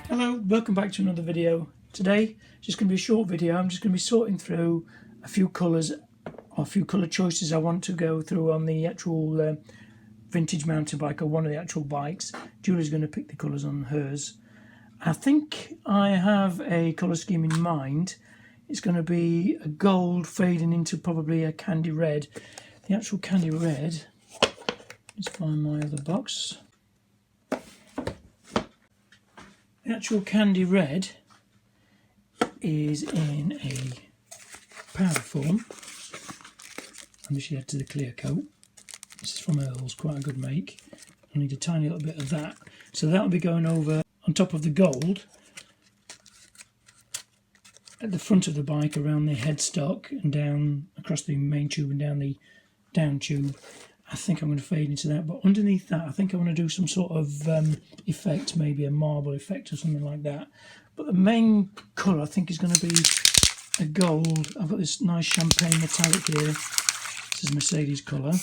Hello, welcome back to another video. Today, just going to be a short video. I'm just going to be sorting through a few colours, or a few colour choices I want to go through on the actual vintage mountain bike, or one of the actual bikes. Julie's going to pick the colours on hers. I think I have a colour scheme in mind. It's going to be a gold fading into probably a candy red. The actual candy red, let's find my other box. The actual candy red is in a powder form. I'm just add to the clear coat. This is from Earl's, quite a good make. I need a tiny little bit of that. So that'll be going over on top of the gold at the front of the bike, around the headstock and down across the main tube and down the down tube. I think I'm going to fade into that, but underneath that I think I want to do some sort of effect, maybe a marble effect or something like that. But the main colour I think is going to be a gold. I've got this nice champagne metallic here. This is Mercedes colour. I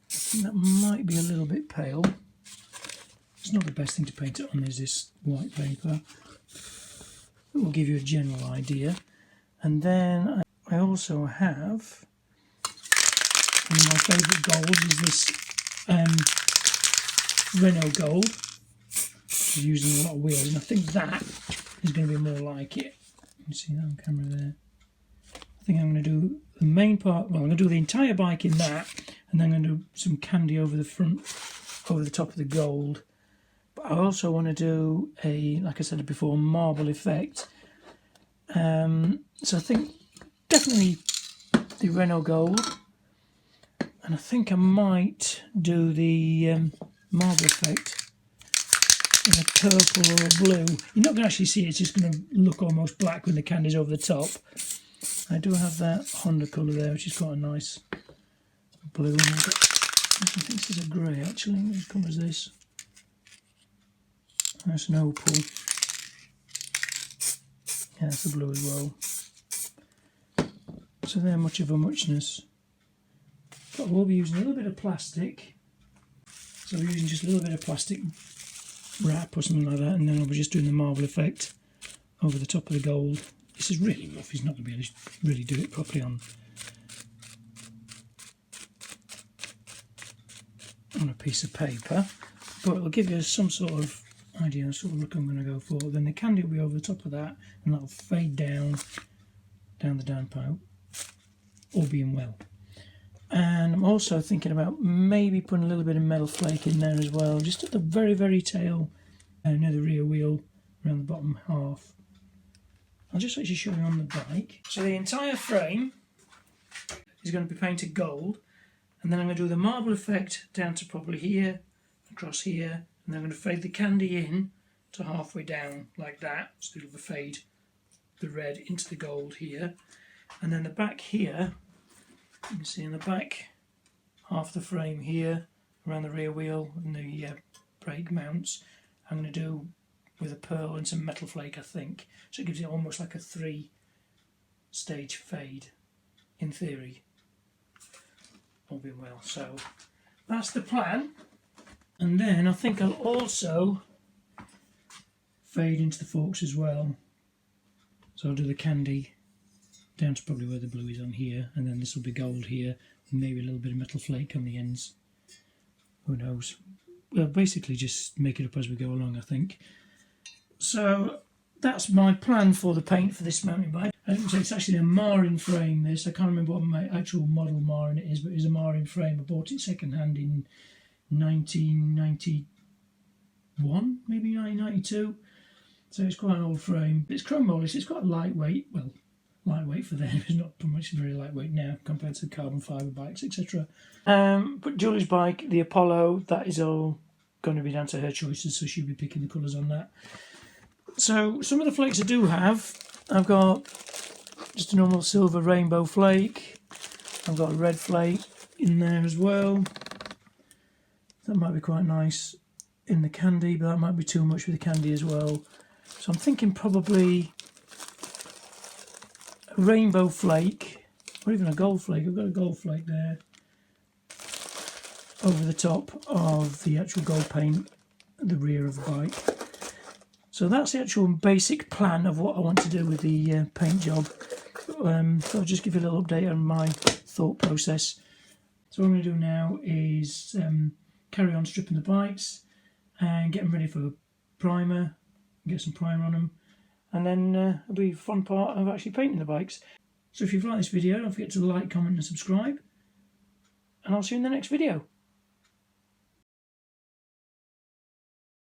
think that might be a little bit pale. It's not the best thing to paint it on, is this white paper. It will give you a general idea. And then I also have, one of my favourite golds is this Renault gold. It's using a lot of wheels, and I think that is going to be more like it. You can see that on camera there. I think I'm going to do the main part, well, I'm going to do the entire bike in that, and then I'm going to do some candy over the front, over the top of the gold. But I also want to do a, like I said before, marble effect. So I think definitely the Renault gold. And I think I might do the marble effect in a purple or a blue. You're not going to actually see it, it's just going to look almost black when the candy's over the top. I do have that Honda colour there, which is quite a nice blue. And I think this is a grey actually. What colour is this? That's an opal. Yeah, that's a blue as well. So they're much of a muchness. But we'll be using a little bit of plastic. So we're using just a little bit of plastic wrap or something like that, and then I'll be just doing the marble effect over the top of the gold. This is really rough, he's not going to be able to really do it properly on a piece of paper, but it'll give you some sort of idea of sort of look I'm going to go for. Then the candy will be over the top of that, and that'll fade down the downpipe, all being well. And I'm also thinking about maybe putting a little bit of metal flake in there as well, just at the very, very tail, near the rear wheel, around the bottom half. I'll just actually show you on the bike. So the entire frame is going to be painted gold, and then I'm going to do the marble effect down to probably here, across here, and then I'm going to fade the candy in to halfway down like that, so it'll fade the red into the gold here. And then the back here, you can see in the back half of the frame here, around the rear wheel and the brake mounts, I'm going to do with a pearl and some metal flake, I think. So it gives it almost like a 3-stage fade, in theory. All being well. So that's the plan. And then I think I'll also fade into the forks as well. So I'll do the candy down to probably where the blue is on here, and then this will be gold here, and maybe a little bit of metal flake on the ends. Who knows? We'll basically just make it up as we go along, I think. So that's my plan for the paint for this mountain bike. It's actually a Marin frame, this. I can't remember what my actual model Marin it is, but it's a Marin frame. I bought it second hand in 1991, maybe 1992. So it's quite an old frame. It's chrome polished, it's quite lightweight. Well, lightweight for them, it's not much very lightweight now compared to carbon fibre bikes, etc. But Julie's bike, the Apollo, that is all going to be down to her choices, so she'll be picking the colours on that. So some of the flakes I do have, I've got just a normal silver rainbow flake. I've got a red flake in there as well. That might be quite nice in the candy, but that might be too much with the candy as well. So I'm thinking probably a rainbow flake or even a gold flake. I've got a gold flake there over the top of the actual gold paint at the rear of the bike. So that's the actual basic plan of what I want to do with the paint job. So I'll just give you a little update on my thought process. So what I'm going to do now is carry on stripping the bikes and get them ready for primer, get some primer on them, and then it'll be a fun part of actually painting the bikes. So if you've liked this video, don't forget to like, comment and subscribe, and I'll see you in the next video.